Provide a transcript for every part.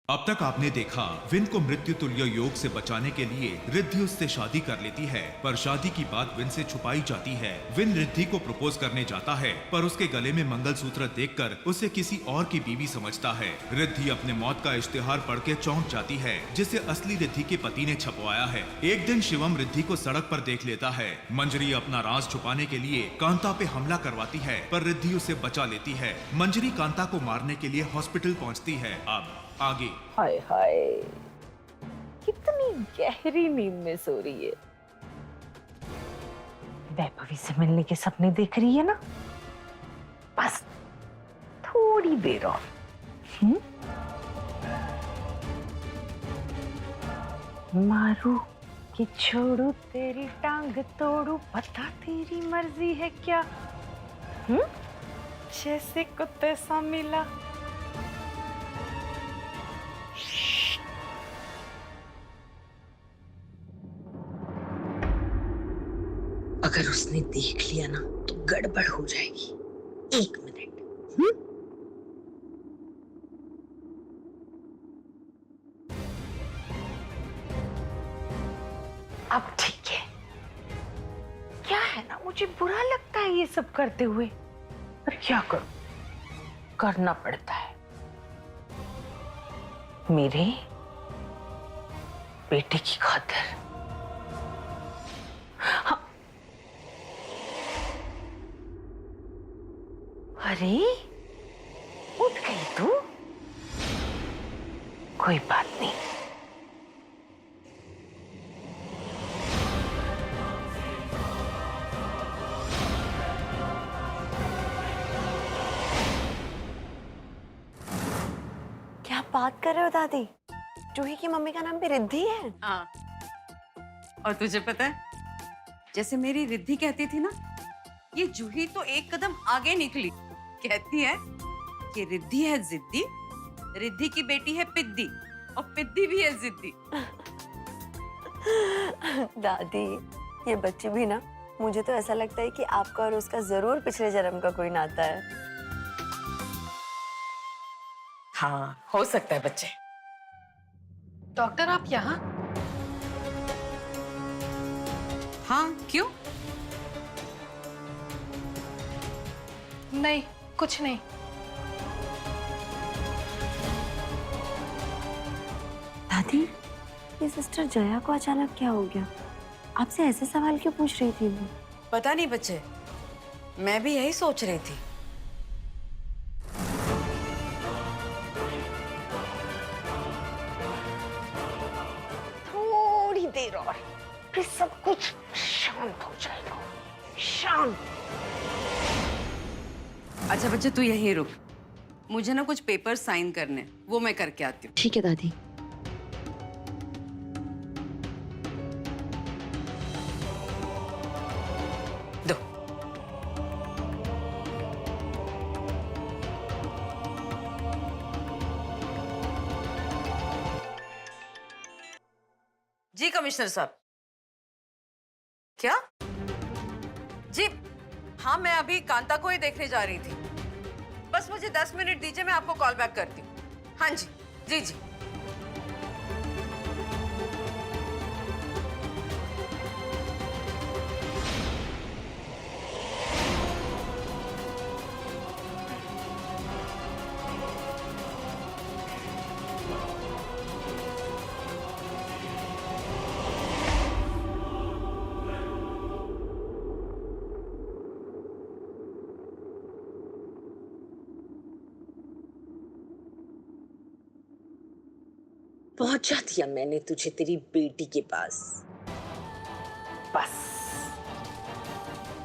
अब तक आपने देखा विन को मृत्यु तुल्य योग से बचाने के लिए रिद्धि उससे शादी कर लेती है, पर शादी की बात विन से छुपाई जाती है। विन रिद्धि को प्रपोज करने जाता है, पर उसके गले में मंगलसूत्र देखकर उसे किसी और की बीवी समझता है। रिद्धि अपने मौत का इश्तिहार पढ़ के चौंक जाती है, जिसे असली रिद्धि के पति ने छपवाया है। एक दिन शिवम रिद्धि को सड़क पर देख लेता है। मंजरी अपना राज छुपाने के लिए कांता पे हमला करवाती है, पर रिद्धि उसे बचा लेती है। मंजरी कांता को मारने के लिए हॉस्पिटल पहुँचती है। अब आगे। हाय हाय, कितनी गहरी नींद में सो रही है। वैभवी से मिलने के सपने देख रही है ना, बस थोड़ी देर और। मारू कि छोड़ू तेरी टांग तोड़ू, पता तेरी मर्जी है क्या। जैसे कुत्ते सा मिला। अगर उसने देख लिया ना तो गड़बड़ हो जाएगी। 1 मिनट। अब ठीक है। क्या है ना, मुझे बुरा लगता है ये सब करते हुए, पर क्या करूं, करना पड़ता है। मेरे बेटे की खातिर। हाँ। अरे उठ गई तू? कोई बात नहीं। क्या बात कर रहे हो दादी? जूही की मम्मी का नाम भी रिद्धि है? हाँ। और तुझे पता है, जैसे मेरी रिद्धि कहती थी ना, ये जूही तो एक कदम आगे निकली। कहती है कि रिद्धि है जिद्दी, रिद्धि की बेटी है पिद्दी, और पिद्दी भी है जिद्दी। दादी, ये बच्ची भी ना, मुझे तो ऐसा लगता है कि आपका और उसका जरूर पिछले जन्म का कोई नाता है। हाँ, हो सकता है बच्चे। डॉक्टर आप यहाँ? हाँ, क्यों? नहीं, कुछ नहीं। दादी, ये सिस्टर जया को अचानक क्या हो गया? आपसे ऐसे सवाल क्यों पूछ रही थी वो? पता नहीं बच्चे, मैं भी यही सोच रही थी। थोड़ी देर और, फिर सब कुछ शांत हो जाएगा। शांत। अच्छा बच्चे, तू यहीं रुक, मुझे ना कुछ पेपर साइन करने, वो मैं करके आती हूँ। ठीक है दादी। दो। जी कमिश्नर साहब। क्या? जी हाँ, मैं अभी कांता को ही देखने जा रही थी। बस मुझे 10 मिनट दीजिए, मैं आपको कॉल बैक करती हूँ। हाँ जी, जी जी। पहुंचा दिया मैंने तुझे तेरी बेटी के पास। बस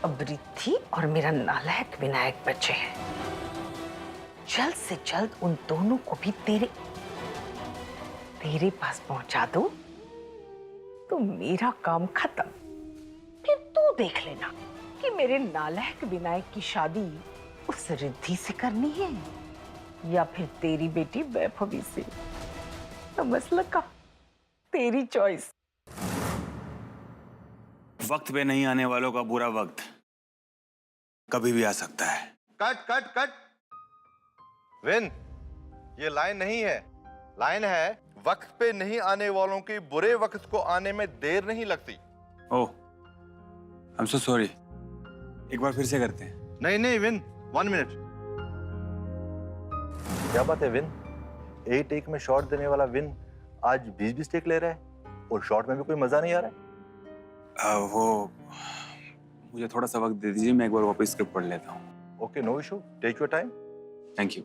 अब रिद्धि और मेरा नालायक विनायक बचे हैं। जल्द से जल्द उन दोनों को भी तेरे पास पहुंचा दो तो मेरा काम खत्म। फिर तू देख लेना कि मेरे नालायक विनायक की शादी उस रिद्धि से करनी है या फिर तेरी बेटी वैभवी से। समझ लगा, तेरी चॉइस। वक्त पे नहीं आने वालों का बुरा वक्त कभी भी आ सकता है। Cut cut cut. विन, ये लाइन नहीं है। लाइन है, वक्त पे नहीं आने वालों की बुरे वक्त को आने में देर नहीं लगती। ओह, आई एम सो सॉरी। एक बार फिर से करते हैं। नहीं विन, 1 मिनट। क्या बात है विन, 1 टेक में शॉट देने वाला विन आज 20-20 टेक ले रहा है और शॉट में भी कोई मजा नहीं आ रहा है। वो मुझे थोड़ा सा वक्त दे दीजिए, मैं एक बार वापस स्क्रिप्ट पढ़ लेता हूँ। Okay, no issue, take your time. Thank you.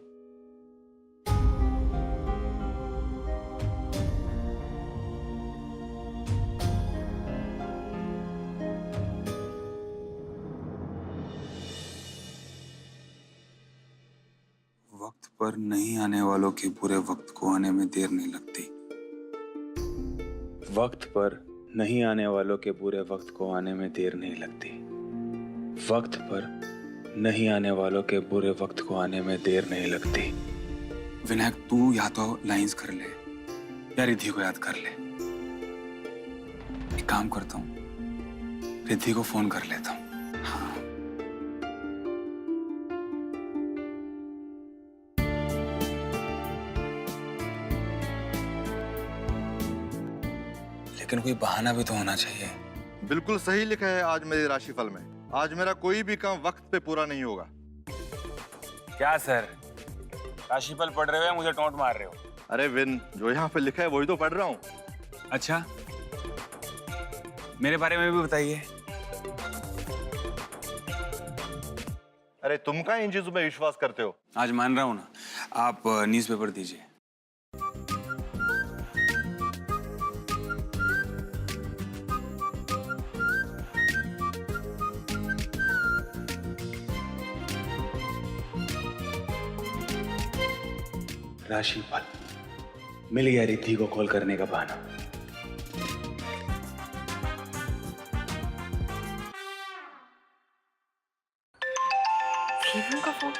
वक्त पर नहीं आने वालों के बुरे वक्त को आने में देर नहीं लगती। वक्त पर नहीं आने वालों के बुरे वक्त को आने में देर नहीं लगती। वक्त पर नहीं आने वालों के बुरे वक्त को आने में देर नहीं लगती। विनायक, तू या तो लाइंस कर ले या रिद्धि को याद कर ले। एक काम करता हूँ, रिद्धि को फोन कर लेता हूँ। हाँ। लेकिन कोई बहाना भी तो होना चाहिए। बिल्कुल सही लिखा है आज मेरे राशिफल में, आज मेरा कोई भी काम वक्त पे पूरा नहीं होगा। क्या सर, राशिफल पढ़ रहे हो या मुझे टोंट मार रहे हो? अरे विन, जो यहाँ पे लिखा है वही तो पढ़ रहा हूँ। अच्छा, मेरे बारे में भी बताइए। अरे तुम कहाँ इन चीजों में विश्वास करते हो? आज मान रहा हूँ ना, आप न्यूज़पेपर दीजिए। राशिफल मिल गया रिद्धि को कॉल करने का बहाना। का फोन।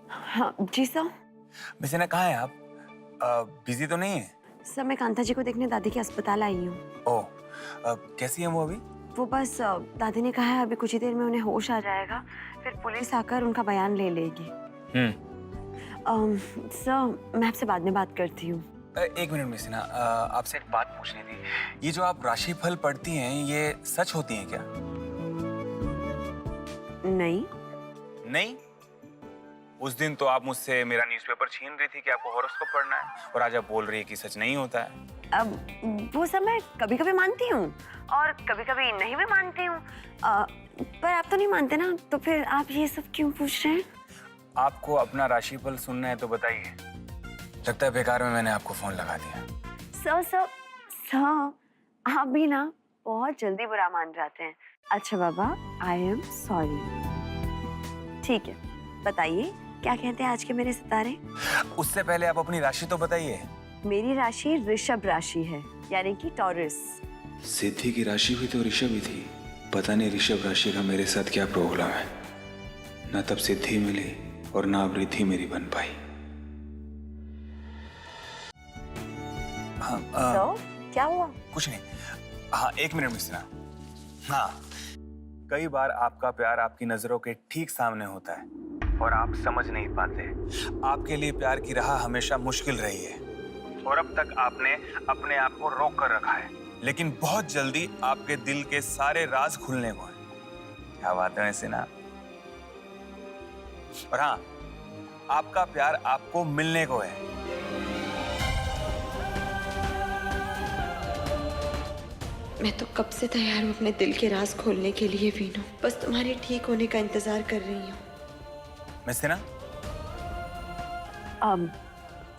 हाँ जी सर। वैसे ना, कहाँ हैं आप? बिजी तो नहीं है? सर मैं कांता जी को देखने दादी के अस्पताल आई हूँ। ओह, कैसी है वो अभी? वो बस दादी ने कहा है अभी कुछ ही देर में उन्हें होश आ जाएगा, फिर पुलिस आकर उनका बयान ले लेगी। सर मैं आपसे बाद में बात करती हूँ। एक मिनट में ना, आपसे एक बात पूछनी थी। ये जो आप राशिफल पढ़ती हैं, ये सच होती हैं क्या? नहीं। उस दिन तो आप मुझसे मेरा न्यूज़पेपर छीन रही थी कि आपको हॉरोस्कोप पढ़ना है, और आज आप बोल रही है कि सच नहीं होता है। अब वो सब मैं कभी कभी मानती हूँ और कभी कभी नहीं भी मानती हूँ, पर आप तो नहीं मानते ना, तो फिर आप ये सब क्यों पूछ रहे हैं? आपको अपना राशिफल सुनना है तो बताइए। लगता है बेकार में मैंने आपको फोन लगा दिया। सर आप भी ना बहुत जल्दी बुरा मान जाते हैं। अच्छा बाबा, आई एम सॉरी। ठीक है, बताइए क्या कहते हैं आज के मेरे सितारे? उससे पहले आप अपनी राशि तो बताइए। मेरी राशि ऋषभ राशि है, यानी कि टॉरस। सिद्धि की राशि भी तो ऋषभ ही थी। पता नहीं ऋषभ राशि का मेरे साथ क्या प्रॉब्लम है। ना तब सिद्धि मिली और ना अब रिद्धि मेरी बन पाई। हाँ, तो क्या हुआ? कुछ नहीं। हाँ, एक मिनट में सुना। हाँ, कई बार आपका प्यार आपकी नजरों के ठीक सामने होता है और आप समझ नहीं पाते। आपके लिए प्यार की राह हमेशा मुश्किल रही है और अब तक आपने अपने आप को रोक कर रखा है, लेकिन बहुत जल्दी आपके दिल के सारे राज खुलने को हैं। क्या बात है वैसे ना। और हाँ, आपका प्यार आपको मिलने को है। मैं तो कब से तैयार हूँ अपने दिल के राज खोलने के लिए वीनू, बस तुम्हारे ठीक होने का इंतजार कर रही हूँ। वैसे ना,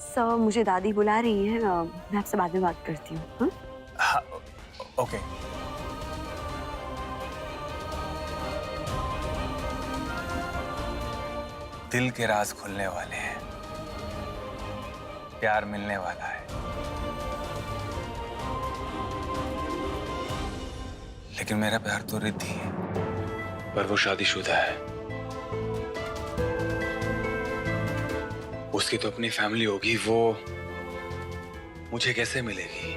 सर मुझे दादी बुला रही है, मैं आपसे बाद में बात करती हूँ। हाँ, ओके। दिल के राज खुलने वाले हैं, प्यार मिलने वाला है, लेकिन मेरा प्यार तो रिद्धि है, पर वो शादीशुदा है। उसकी तो अपनी फैमिली होगी, वो मुझे कैसे मिलेगी?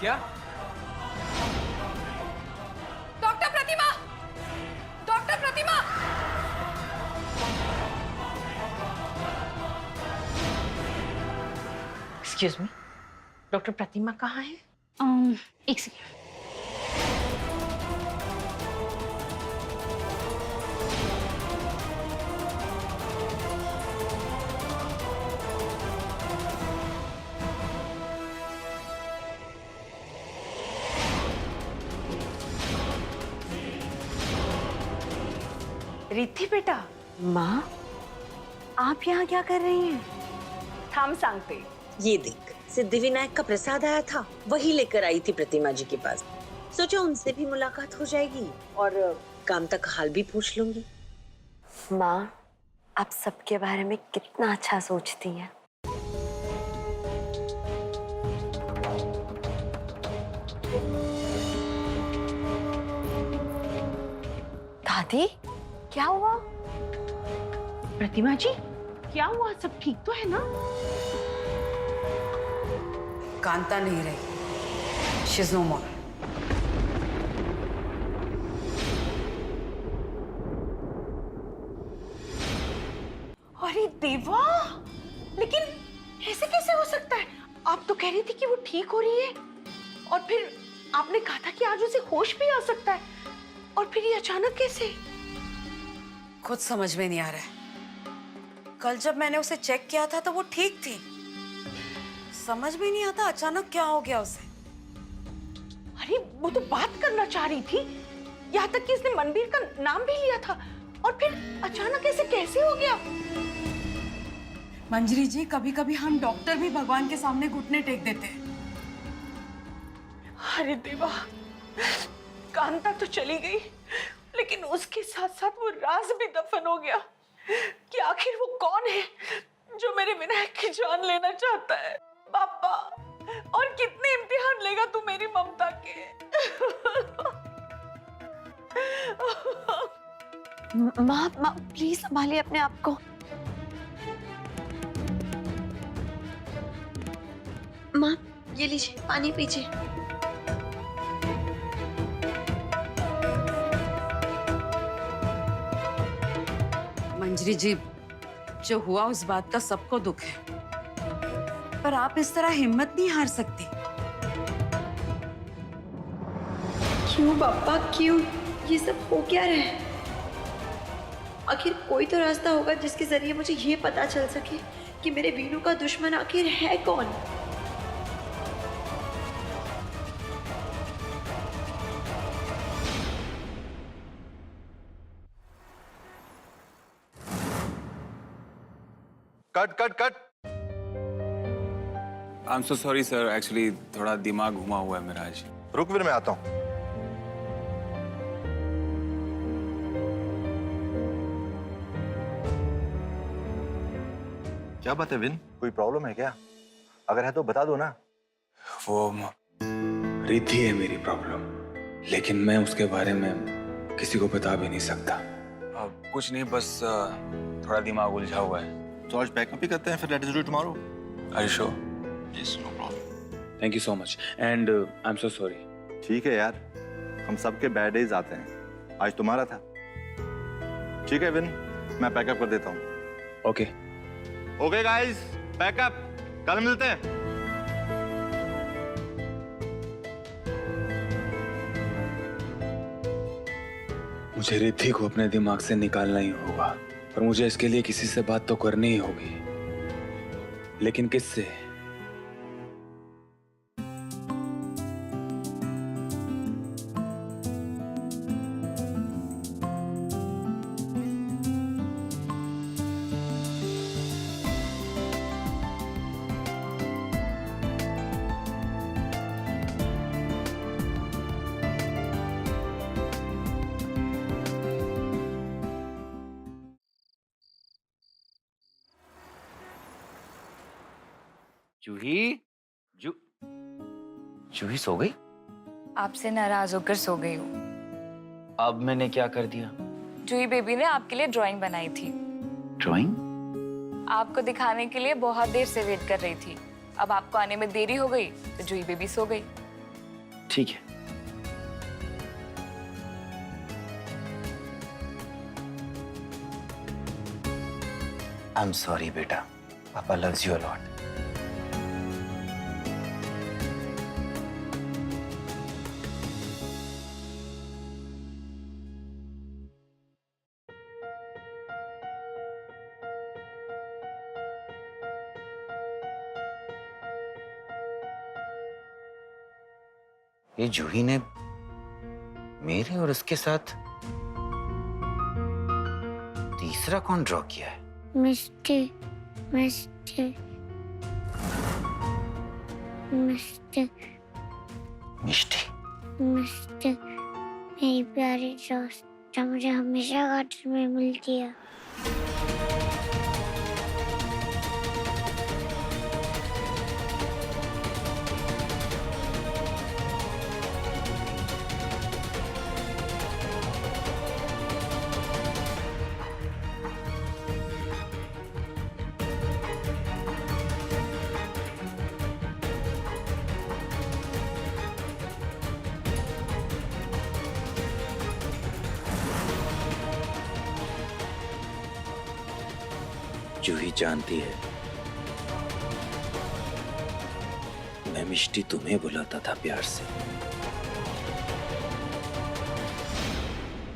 क्या? डॉक्टर प्रतिमा! डॉक्टर प्रतिमा! एक्सक्यूज मी, डॉक्टर प्रतिमा कहाँ है? एक सेकंड। रिद्धि बेटा, माँ, आप यहाँ क्या कर रही हैं? थाम सांगते। ये देख, सिद्धिविनायक का प्रसाद आया था, वही लेकर आई थी प्रतिमा जी के पास। सोचा उनसे भी मुलाकात हो जाएगी और काम तक हाल भी पूछ लूंगी। माँ, आप सबके बारे में कितना अच्छा सोचती हैं। दादी, क्या हुआ? प्रतिमा जी, क्या हुआ? सब ठीक तो है ना? कांता नहीं रही। शी इज नो मोर। अरे देवा, लेकिन ऐसे कैसे हो सकता है? आप तो कह रही थी कि वो ठीक हो रही है और फिर आपने कहा था कि आज उसे होश भी आ सकता है, और फिर ये अचानक कैसे? खुद समझ में नहीं आ रहा है। कल जब मैंने उसे चेक किया था तो वो ठीक थी। समझ में नहीं आता अचानक क्या हो गया उसे। अरे वो तो बात करना चाह रही थी, यहाँ तक कि इसने मनबीर का नाम भी लिया था, और फिर अचानक ऐसे कैसे हो गया? मंजरी जी, कभी कभी हम डॉक्टर भी भगवान के सामने घुटने टेक देते हैं। अरे देवा, कांता तो चली गई, लेकिन उसके साथ साथ वो राज भी दफन हो गया कि आखिर वो कौन है जो मेरे विनायक की जान लेना चाहता है? पापा, और कितने इम्तिहान लेगा तू मेरी ममता के? माँ, माँ प्लीज संभालिए अपने आप को। माँ, ये लीजिए, पानी पीजिए। मंजरी जी, जो हुआ उस बात का सबको दुख है, पर आप इस तरह हिम्मत नहीं हार सकती। क्यों पापा, क्यों? ये सब हो क्या रहा है? आखिर कोई तो रास्ता होगा जिसके जरिए मुझे ये पता चल सके कि मेरे वीनू का दुश्मन आखिर है कौन। Cut cut cut. I am so sorry sir, actually थोड़ा दिमाग घुमा हुआ है मेरा आज। रुक, फिर मैं आता हूँ। क्या बात है विन, कोई प्रॉब्लम है क्या? अगर है तो बता दो ना। वो रिद्धि है मेरी प्रॉब्लम, लेकिन मैं उसके बारे में किसी को बता भी नहीं सकता। अब कुछ नहीं, बस थोड़ा दिमाग उलझा हुआ है। तो आज पैकअप ही करते हैं, फिर let us do tomorrow. Are you sure? Yes, no problem. Thank you so much and I am so sorry. ठीक है यार, हम सबके बैड डेज आते हैं, आज तुम्हारा था। ठीक है विन, मैं पैकअप कर देता हूँ। ओके ओके गाइस, पैकअप, कल मिलते हैं। मुझे रिद्धि को अपने दिमाग से निकालना ही होगा, पर मुझे इसके लिए किसी से बात तो करनी ही होगी, लेकिन किससे? जूही, जूही सो गई? आपसे नाराज होकर सो गई हूँ। अब मैंने क्या कर दिया? जूही बेबी ने आपके लिए ड्राइंग बनाई थी। ड्राइंग? आपको दिखाने के लिए बहुत देर से वेट कर रही थी। अब आपको आने में देरी हो गई तो जूही बेबी सो गई। ठीक है। आई एम सॉरी बेटा, पापा लव्स यू अ लॉट। ये जूही ने मेरे और उसके साथ तीसरा कौन ड्रॉ किया है? मिस्टी मिस्टी मिस्टी मिष्टी। मिस्टी मेरी प्यारी दोस्त जो मुझे हमेशा गार्डन में मिलती है। जूही जानती है मैं मिष्टी तुम्हें बुलाता था प्यार से,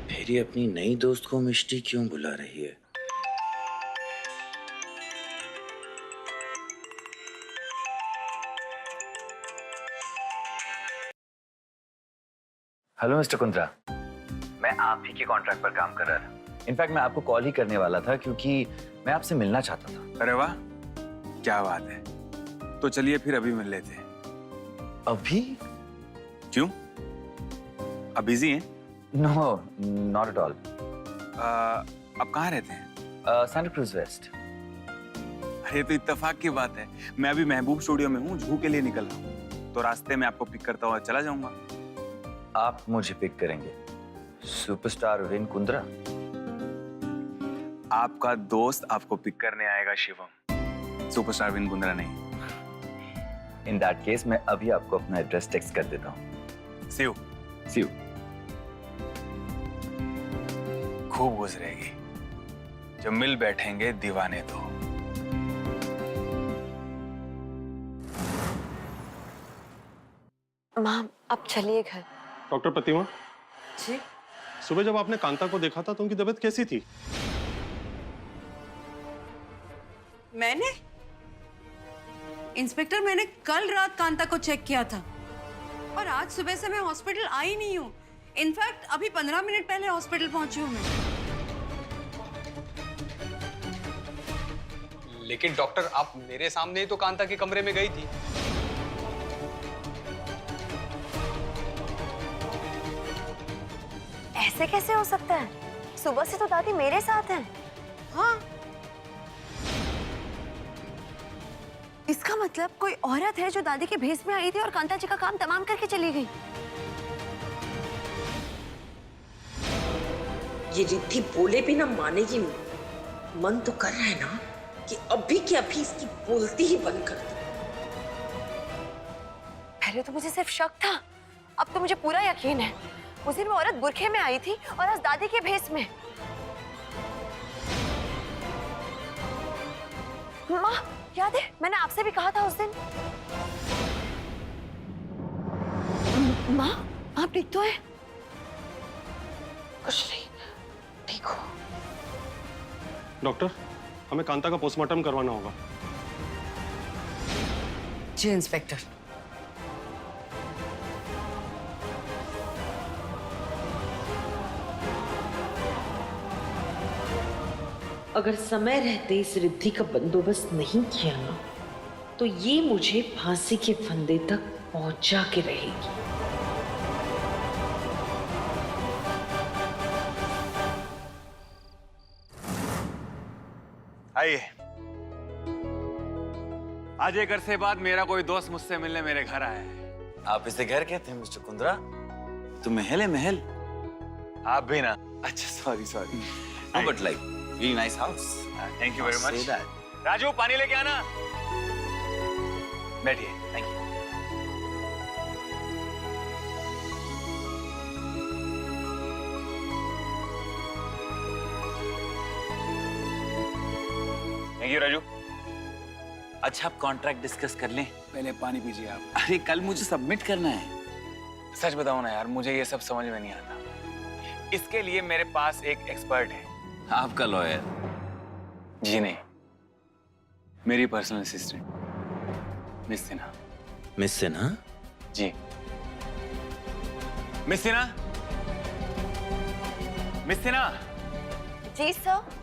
फिर ये अपनी नई दोस्त को मिष्टी क्यों बुला रही है? हेलो मिस्टर कुंद्रा, मैं आप ही के कॉन्ट्रैक्ट पर काम कर रहा था। इनफैक्ट मैं आपको कॉल ही करने वाला था क्योंकि मैं आपसे मिलना चाहता था। अरे वाह, क्या बात है। तो चलिए फिर अभी मिल लेते हैं। अभी? क्यों? अब बिजी हैं? No, not at all. अब कहाँ रहते हैं? सैंटा क्रूज वेस्ट। अरे तो इत्तेफाक की बात है, मैं अभी महबूब स्टूडियो में हूँ, जूहू के लिए निकल रहा हूँ, तो रास्ते में आपको पिक करता हुआ चला जाऊंगा। आप मुझे पिक करेंगे? Superstar win Kundra? आपका दोस्त आपको पिक करने आएगा शिवम, सुपरस्टार विन कुंद्रा नहीं। इन दैट केस मैं अभी आपको अपना एड्रेस टेक्स्ट कर देता हूँ। See you. See you. खूब गुजरेगी जब मिल बैठेंगे दीवाने तो। माँ अब चलिए घर। डॉक्टर प्रतिमा जी? सुबह जब आपने कांता को देखा था तो उनकी तबीयत कैसी थी? मैंने? इंस्पेक्टर, मैंने कल रात कांता को चेक किया था और आज सुबह से मैं हॉस्पिटल आई नहीं हूँ। इनफैक्ट अभी 15 मिनट पहले हॉस्पिटल पहुंची हूँ मैं। लेकिन डॉक्टर, आप मेरे सामने ही तो कांता के कमरे में गई थी। ऐसे कैसे हो सकता है? सुबह से तो दादी मेरे साथ हैं। हाँ, इसका मतलब कोई औरत है जो दादी के भेस में आई थी और कांता जी का काम तमाम करके चली गई। ये रिद्धि बोले भी ना मानेगी। मन तो कर रहा है ना कि अभी के अभी इसकी बोलती ही बंद कर दो। पहले तो मुझे सिर्फ शक था, अब तो मुझे पूरा यकीन है। उस दिन वो औरत बुरखे में आई थी और आज दादी के भेस में। माँ, याद है मैंने आपसे भी कहा था उस दिन। माँ, आप ठीक तो है? कुछ नहीं, ठीक हो। डॉक्टर, हमें कांता का पोस्टमार्टम करवाना होगा। जी इंस्पेक्टर। अगर समय रहते इस रिद्धि का बंदोबस्त नहीं किया ना, तो ये मुझे फांसी के फंदे तक पहुंचा के रहेगी। आइए। आज एक अरसे बाद मेरा कोई दोस्त मुझसे मिलने मेरे घर आया है। आप इसे घर कहते हैं मिस्टर कुंद्रा? तो महल है महल। आप भी ना। अच्छा, sorry. But like very nice house. Thank you very much. Raju, पानी लेके आना। बैठिए। Thank you. Thank you Raju. अच्छा, आप कॉन्ट्रैक्ट डिस्कस कर लें। पहले पानी पीजिए आप। अरे कल मुझे सबमिट करना है। सच बताओ ना यार, मुझे ये सब समझ में नहीं आता। इसके लिए मेरे पास एक एक्सपर्ट है। आपका लॉयर? जी नहीं, मेरी personal assistant miss Sinha. Miss Sinha? जी। Miss Sinha, miss Sinha. जी सर।